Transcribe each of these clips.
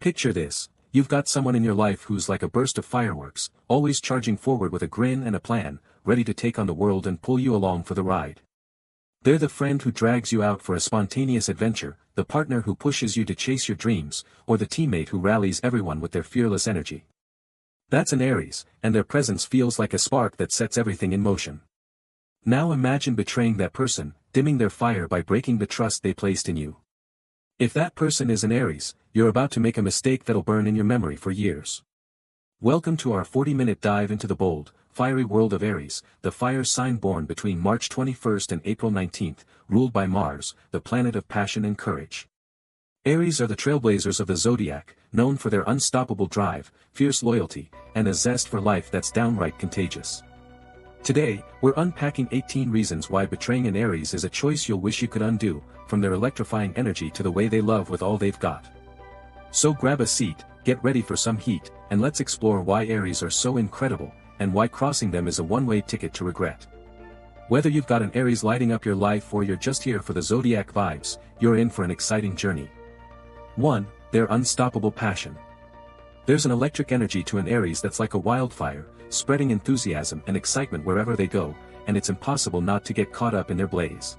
Picture this: you've got someone in your life who's like a burst of fireworks, always charging forward with a grin and a plan, ready to take on the world and pull you along for the ride. They're the friend who drags you out for a spontaneous adventure, the partner who pushes you to chase your dreams, or the teammate who rallies everyone with their fearless energy. That's an Aries, and their presence feels like a spark that sets everything in motion. Now imagine betraying that person, dimming their fire by breaking the trust they placed in you. If that person is an Aries, you're about to make a mistake that'll burn in your memory for years. Welcome to our 40-minute dive into the bold, fiery world of Aries, the fire sign born between March 21st and April 19th, ruled by Mars, the planet of passion and courage. Aries are the trailblazers of the Zodiac, known for their unstoppable drive, fierce loyalty, and a zest for life that's downright contagious. Today, we're unpacking 18 reasons why betraying an Aries is a choice you'll wish you could undo, from their electrifying energy to the way they love with all they've got. So grab a seat, get ready for some heat, and let's explore why Aries are so incredible, and why crossing them is a one-way ticket to regret. Whether you've got an Aries lighting up your life or you're just here for the Zodiac vibes, you're in for an exciting journey. 1. Their unstoppable passion. There's an electric energy to an Aries that's like a wildfire, spreading enthusiasm and excitement wherever they go, and it's impossible not to get caught up in their blaze.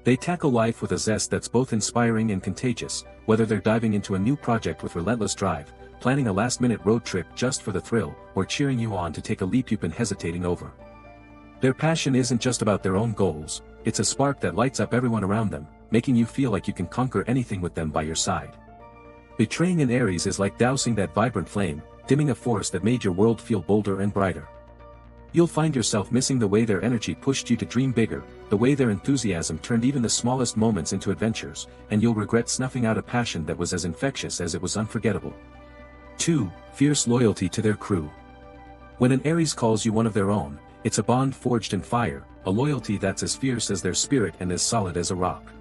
They tackle life with a zest that's both inspiring and contagious, whether they're diving into a new project with relentless drive, planning a last-minute road trip just for the thrill, or cheering you on to take a leap you've been hesitating over. Their passion isn't just about their own goals, it's a spark that lights up everyone around them, making you feel like you can conquer anything with them by your side. Betraying an Aries is like dousing that vibrant flame, dimming a force that made your world feel bolder and brighter. You'll find yourself missing the way their energy pushed you to dream bigger, the way their enthusiasm turned even the smallest moments into adventures, and you'll regret snuffing out a passion that was as infectious as it was unforgettable. 2. Fierce loyalty to their crew. When an Aries calls you one of their own, it's a bond forged in fire, a loyalty that's as fierce as their spirit and as solid as a rock.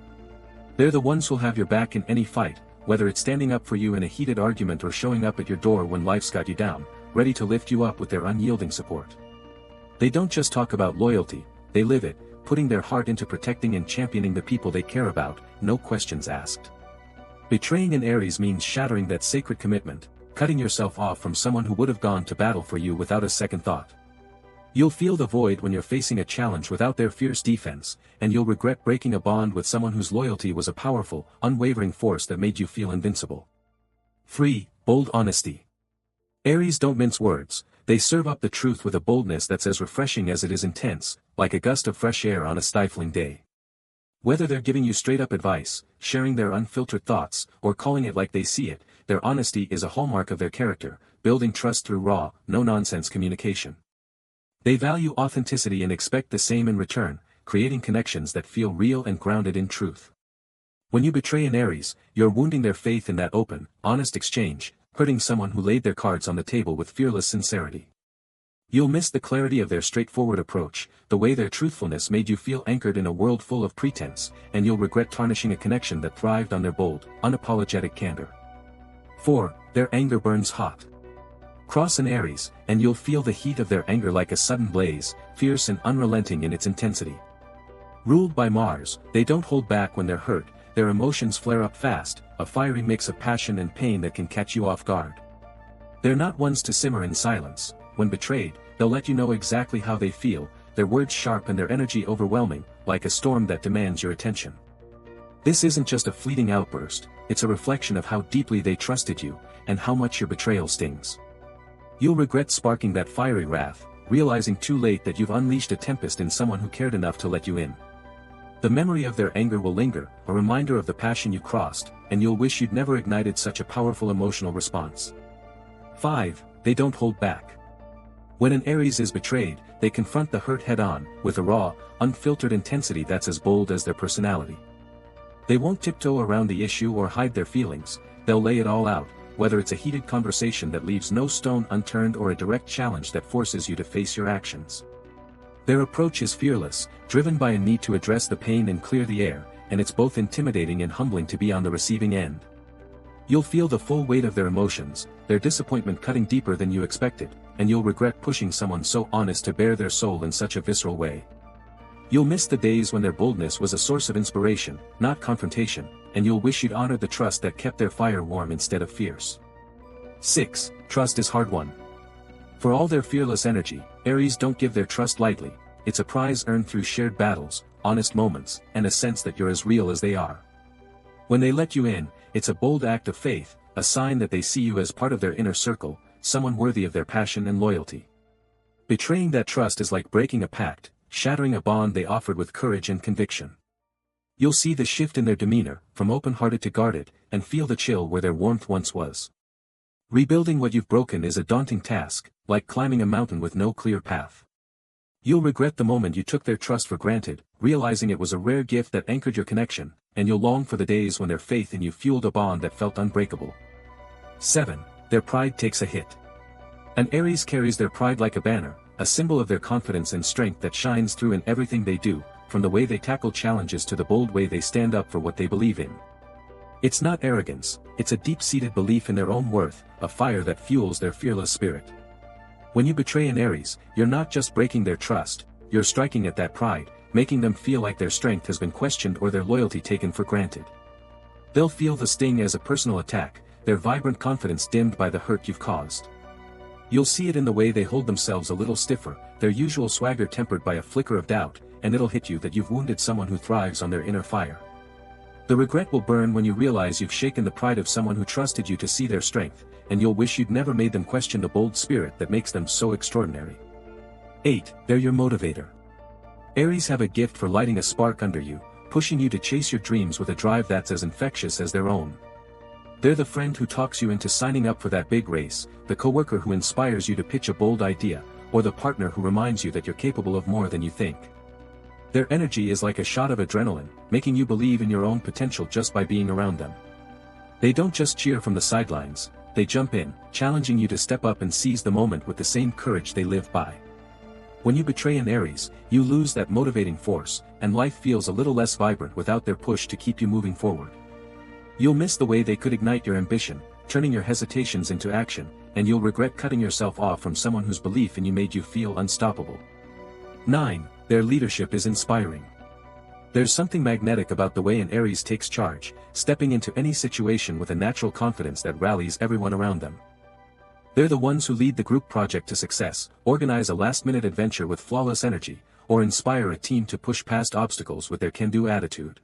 They're the ones who'll have your back in any fight, whether it's standing up for you in a heated argument or showing up at your door when life's got you down, ready to lift you up with their unyielding support. They don't just talk about loyalty, they live it, putting their heart into protecting and championing the people they care about, no questions asked. Betraying an Aries means shattering that sacred commitment, cutting yourself off from someone who would have gone to battle for you without a second thought. You'll feel the void when you're facing a challenge without their fierce defense, and you'll regret breaking a bond with someone whose loyalty was a powerful, unwavering force that made you feel invincible. 3. Bold honesty. Aries don't mince words, they serve up the truth with a boldness that's as refreshing as it is intense, like a gust of fresh air on a stifling day. Whether they're giving you straight-up advice, sharing their unfiltered thoughts, or calling it like they see it, their honesty is a hallmark of their character, building trust through raw, no-nonsense communication. They value authenticity and expect the same in return, creating connections that feel real and grounded in truth. When you betray an Aries, you're wounding their faith in that open, honest exchange, hurting someone who laid their cards on the table with fearless sincerity. You'll miss the clarity of their straightforward approach, the way their truthfulness made you feel anchored in a world full of pretense, and you'll regret tarnishing a connection that thrived on their bold, unapologetic candor. 4. Their anger burns hot. Cross an Aries, and you'll feel the heat of their anger like a sudden blaze, fierce and unrelenting in its intensity. Ruled by Mars, they don't hold back when they're hurt, their emotions flare up fast, a fiery mix of passion and pain that can catch you off guard. They're not ones to simmer in silence. When betrayed, they'll let you know exactly how they feel, their words sharp and their energy overwhelming, like a storm that demands your attention. This isn't just a fleeting outburst, it's a reflection of how deeply they trusted you, and how much your betrayal stings. You'll regret sparking that fiery wrath, realizing too late that you've unleashed a tempest in someone who cared enough to let you in. The memory of their anger will linger, a reminder of the passion you crossed, and you'll wish you'd never ignited such a powerful emotional response. 5. They don't hold back. When an Aries is betrayed, they confront the hurt head-on, with a raw, unfiltered intensity that's as bold as their personality. They won't tiptoe around the issue or hide their feelings, they'll lay it all out, whether it's a heated conversation that leaves no stone unturned or a direct challenge that forces you to face your actions. Their approach is fearless, driven by a need to address the pain and clear the air, and it's both intimidating and humbling to be on the receiving end. You'll feel the full weight of their emotions, their disappointment cutting deeper than you expected, and you'll regret pushing someone so honest to bare their soul in such a visceral way. You'll miss the days when their boldness was a source of inspiration, not confrontation, and you'll wish you'd honored the trust that kept their fire warm instead of fierce. 6. Trust is hard won. For all their fearless energy, Aries don't give their trust lightly. It's a prize earned through shared battles, honest moments, and a sense that you're as real as they are. When they let you in, it's a bold act of faith, a sign that they see you as part of their inner circle, someone worthy of their passion and loyalty. Betraying that trust is like breaking a pact, shattering a bond they offered with courage and conviction. You'll see the shift in their demeanor, from open-hearted to guarded, and feel the chill where their warmth once was. Rebuilding what you've broken is a daunting task, like climbing a mountain with no clear path. You'll regret the moment you took their trust for granted, realizing it was a rare gift that anchored your connection, and you'll long for the days when their faith in you fueled a bond that felt unbreakable. 7. Their pride takes a hit. An Aries carries their pride like a banner, a symbol of their confidence and strength that shines through in everything they do, from the way they tackle challenges to the bold way they stand up for what they believe in. It's not arrogance, it's a deep-seated belief in their own worth, a fire that fuels their fearless spirit. When you betray an Aries, you're not just breaking their trust, you're striking at that pride, making them feel like their strength has been questioned or their loyalty taken for granted. They'll feel the sting as a personal attack, their vibrant confidence dimmed by the hurt you've caused. You'll see it in the way they hold themselves a little stiffer, their usual swagger tempered by a flicker of doubt, and it'll hit you that you've wounded someone who thrives on their inner fire. The regret will burn when you realize you've shaken the pride of someone who trusted you to see their strength, and you'll wish you'd never made them question the bold spirit that makes them so extraordinary. 8. They're your motivator. Aries have a gift for lighting a spark under you, pushing you to chase your dreams with a drive that's as infectious as their own. They're the friend who talks you into signing up for that big race, the coworker who inspires you to pitch a bold idea, or the partner who reminds you that you're capable of more than you think. Their energy is like a shot of adrenaline, making you believe in your own potential just by being around them. They don't just cheer from the sidelines, they jump in, challenging you to step up and seize the moment with the same courage they live by. When you betray an Aries, you lose that motivating force, and life feels a little less vibrant without their push to keep you moving forward. You'll miss the way they could ignite your ambition, turning your hesitations into action, and you'll regret cutting yourself off from someone whose belief in you made you feel unstoppable. 9. Their leadership is inspiring. There's something magnetic about the way an Aries takes charge, stepping into any situation with a natural confidence that rallies everyone around them. They're the ones who lead the group project to success, organize a last-minute adventure with flawless energy, or inspire a team to push past obstacles with their can-do attitude.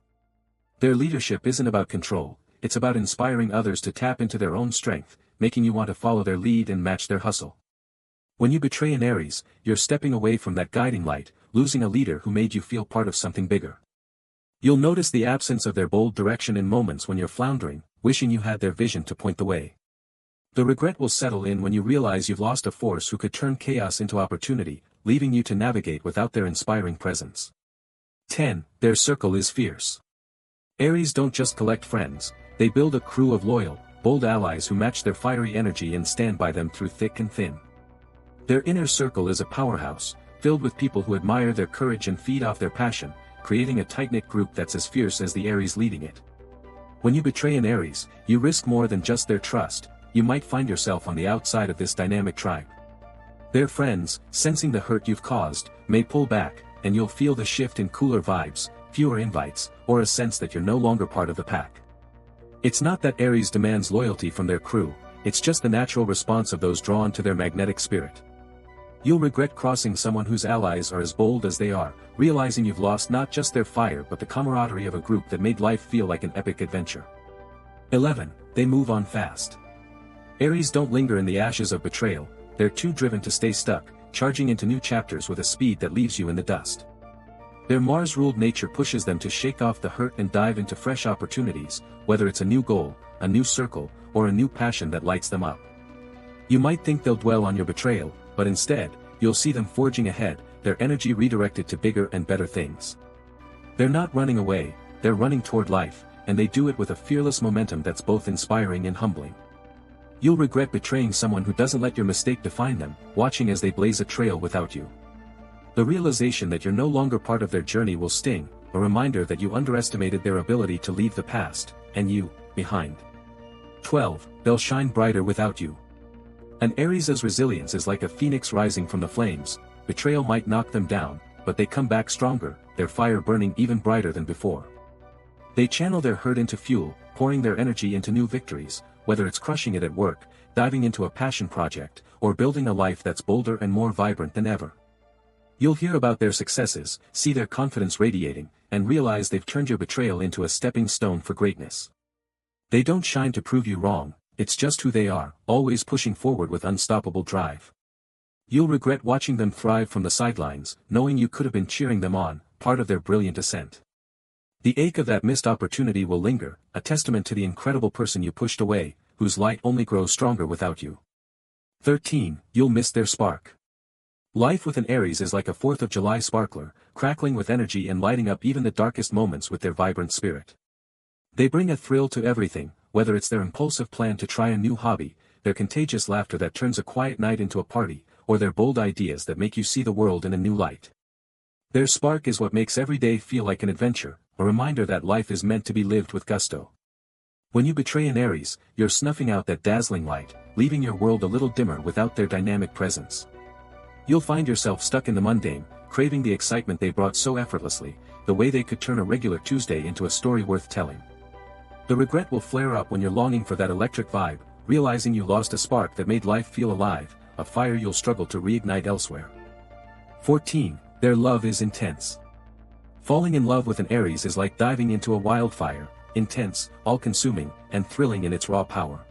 Their leadership isn't about control, it's about inspiring others to tap into their own strength, making you want to follow their lead and match their hustle. When you betray an Aries, you're stepping away from that guiding light, losing a leader who made you feel part of something bigger. You'll notice the absence of their bold direction in moments when you're floundering, wishing you had their vision to point the way. The regret will settle in when you realize you've lost a force who could turn chaos into opportunity, leaving you to navigate without their inspiring presence. 10. Their circle is fierce. Aries don't just collect friends, they build a crew of loyal, bold allies who match their fiery energy and stand by them through thick and thin. Their inner circle is a powerhouse, filled with people who admire their courage and feed off their passion, creating a tight-knit group that's as fierce as the Aries leading it. When you betray an Aries, you risk more than just their trust, you might find yourself on the outside of this dynamic tribe. Their friends, sensing the hurt you've caused, may pull back, and you'll feel the shift in cooler vibes, fewer invites, or a sense that you're no longer part of the pack. It's not that Aries demands loyalty from their crew, it's just the natural response of those drawn to their magnetic spirit. You'll regret crossing someone whose allies are as bold as they are, realizing you've lost not just their fire but the camaraderie of a group that made life feel like an epic adventure. 11. They move on fast. Aries don't linger in the ashes of betrayal, they're too driven to stay stuck, charging into new chapters with a speed that leaves you in the dust. Their Mars-ruled nature pushes them to shake off the hurt and dive into fresh opportunities, whether it's a new goal, a new circle, or a new passion that lights them up. You might think they'll dwell on your betrayal, but instead, you'll see them forging ahead, their energy redirected to bigger and better things. They're not running away, they're running toward life, and they do it with a fearless momentum that's both inspiring and humbling. You'll regret betraying someone who doesn't let your mistake define them, watching as they blaze a trail without you. The realization that you're no longer part of their journey will sting, a reminder that you underestimated their ability to leave the past, and you, behind. 12. They'll shine brighter without you. An Aries' resilience is like a phoenix rising from the flames. Betrayal might knock them down, but they come back stronger, their fire burning even brighter than before. They channel their hurt into fuel, pouring their energy into new victories, whether it's crushing it at work, diving into a passion project, or building a life that's bolder and more vibrant than ever. You'll hear about their successes, see their confidence radiating, and realize they've turned your betrayal into a stepping stone for greatness. They don't shine to prove you wrong, it's just who they are, always pushing forward with unstoppable drive. You'll regret watching them thrive from the sidelines, knowing you could have been cheering them on, part of their brilliant ascent. The ache of that missed opportunity will linger, a testament to the incredible person you pushed away, whose light only grows stronger without you. 13. You'll miss their spark. Life with an Aries is like a 4th of July sparkler, crackling with energy and lighting up even the darkest moments with their vibrant spirit. They bring a thrill to everything, whether it's their impulsive plan to try a new hobby, their contagious laughter that turns a quiet night into a party, or their bold ideas that make you see the world in a new light. Their spark is what makes every day feel like an adventure, a reminder that life is meant to be lived with gusto. When you betray an Aries, you're snuffing out that dazzling light, leaving your world a little dimmer without their dynamic presence. You'll find yourself stuck in the mundane, craving the excitement they brought so effortlessly, the way they could turn a regular Tuesday into a story worth telling. The regret will flare up when you're longing for that electric vibe, realizing you lost a spark that made life feel alive, a fire you'll struggle to reignite elsewhere. 14. Their love is intense. Falling in love with an Aries is like diving into a wildfire, intense, all-consuming, and thrilling in its raw power.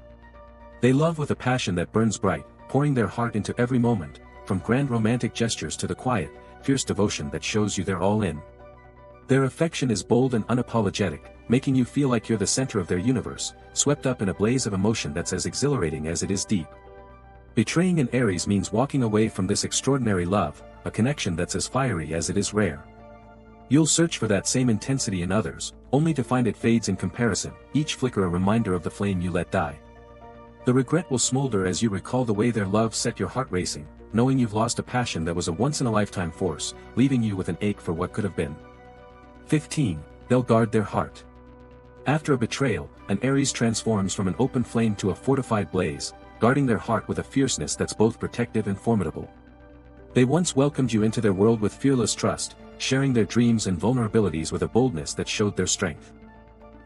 They love with a passion that burns bright, pouring their heart into every moment, from grand romantic gestures to the quiet, fierce devotion that shows you they're all in. Their affection is bold and unapologetic, making you feel like you're the center of their universe, swept up in a blaze of emotion that's as exhilarating as it is deep. Betraying an Aries means walking away from this extraordinary love, a connection that's as fiery as it is rare. You'll search for that same intensity in others, only to find it fades in comparison, each flicker a reminder of the flame you let die. The regret will smolder as you recall the way their love set your heart racing, knowing you've lost a passion that was a once-in-a-lifetime force, leaving you with an ache for what could have been. 15. They'll guard their heart. After a betrayal, an Aries transforms from an open flame to a fortified blaze, guarding their heart with a fierceness that's both protective and formidable. They once welcomed you into their world with fearless trust, sharing their dreams and vulnerabilities with a boldness that showed their strength.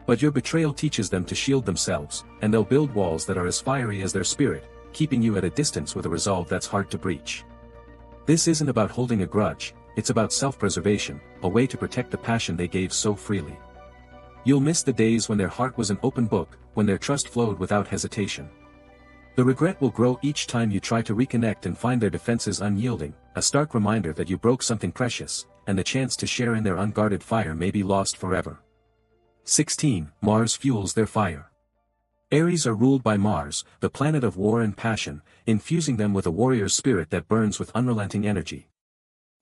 But your betrayal teaches them to shield themselves, and they'll build walls that are as fiery as their spirit, keeping you at a distance with a resolve that's hard to breach. This isn't about holding a grudge, it's about self-preservation, a way to protect the passion they gave so freely. You'll miss the days when their heart was an open book, when their trust flowed without hesitation. The regret will grow each time you try to reconnect and find their defenses unyielding, a stark reminder that you broke something precious, and the chance to share in their unguarded fire may be lost forever. 16. Mars fuels their fire. Aries are ruled by Mars, the planet of war and passion, infusing them with a warrior's spirit that burns with unrelenting energy.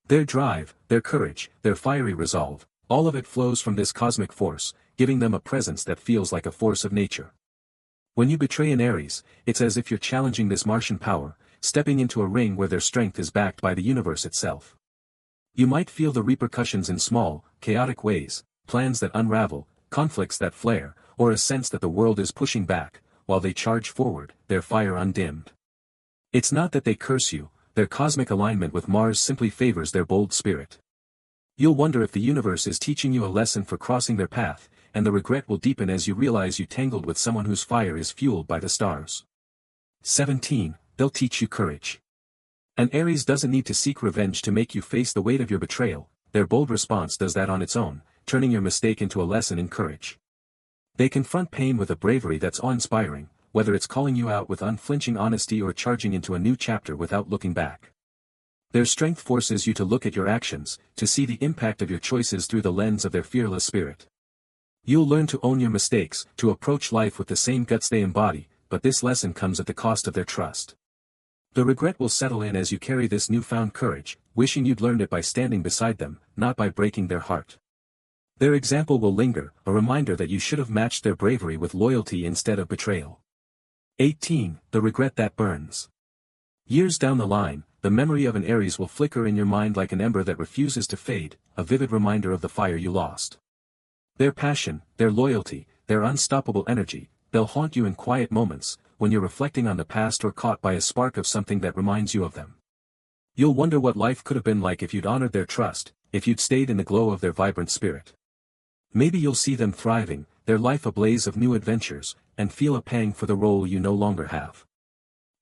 Their drive, their courage, their fiery resolve, all of it flows from this cosmic force, giving them a presence that feels like a force of nature. When you betray an Aries, it's as if you're challenging this Martian power, stepping into a ring where their strength is backed by the universe itself. You might feel the repercussions in small, chaotic ways, plans that unravel, conflicts that flare, or a sense that the world is pushing back, while they charge forward, their fire undimmed. It's not that they curse you, their cosmic alignment with Mars simply favors their bold spirit. You'll wonder if the universe is teaching you a lesson for crossing their path, and the regret will deepen as you realize you tangled with someone whose fire is fueled by the stars. 17. They'll teach you courage. An Aries doesn't need to seek revenge to make you face the weight of your betrayal, their bold response does that on its own, turning your mistake into a lesson in courage. They confront pain with a bravery that's awe-inspiring, whether it's calling you out with unflinching honesty or charging into a new chapter without looking back. Their strength forces you to look at your actions, to see the impact of your choices through the lens of their fearless spirit. You'll learn to own your mistakes, to approach life with the same guts they embody, but this lesson comes at the cost of their trust. The regret will settle in as you carry this newfound courage, wishing you'd learned it by standing beside them, not by breaking their heart. Their example will linger, a reminder that you should have matched their bravery with loyalty instead of betrayal. 18. The regret that burns. Years down the line, the memory of an Aries will flicker in your mind like an ember that refuses to fade, a vivid reminder of the fire you lost. Their passion, their loyalty, their unstoppable energy, they'll haunt you in quiet moments, when you're reflecting on the past or caught by a spark of something that reminds you of them. You'll wonder what life could have been like if you'd honored their trust, if you'd stayed in the glow of their vibrant spirit. Maybe you'll see them thriving, their life a blaze of new adventures, and feel a pang for the role you no longer have.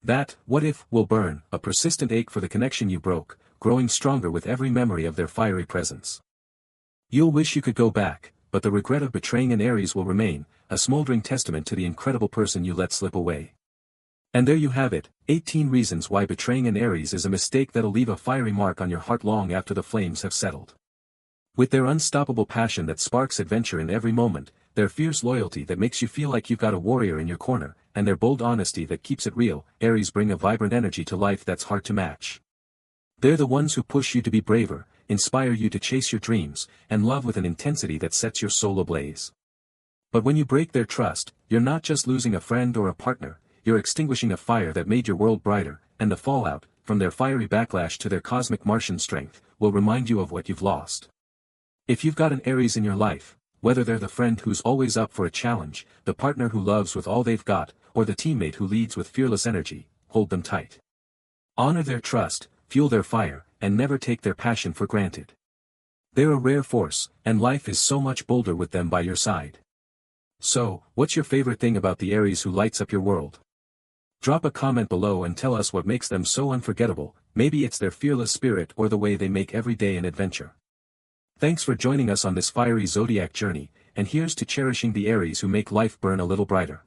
That, what if, will burn, a persistent ache for the connection you broke, growing stronger with every memory of their fiery presence. You'll wish you could go back, but the regret of betraying an Aries will remain, a smoldering testament to the incredible person you let slip away. And there you have it, 18 reasons why betraying an Aries is a mistake that'll leave a fiery mark on your heart long after the flames have settled. With their unstoppable passion that sparks adventure in every moment, their fierce loyalty that makes you feel like you've got a warrior in your corner, and their bold honesty that keeps it real, Aries bring a vibrant energy to life that's hard to match. They're the ones who push you to be braver, inspire you to chase your dreams, and love with an intensity that sets your soul ablaze. But when you break their trust, you're not just losing a friend or a partner, you're extinguishing a fire that made your world brighter, and the fallout, from their fiery backlash to their cosmic Martian strength, will remind you of what you've lost. If you've got an Aries in your life, whether they're the friend who's always up for a challenge, the partner who loves with all they've got, or the teammate who leads with fearless energy, hold them tight. Honor their trust, fuel their fire, and never take their passion for granted. They're a rare force, and life is so much bolder with them by your side. So, what's your favorite thing about the Aries who lights up your world? Drop a comment below and tell us what makes them so unforgettable. Maybe it's their fearless spirit or the way they make every day an adventure. Thanks for joining us on this fiery zodiac journey, and here's to cherishing the Aries who make life burn a little brighter.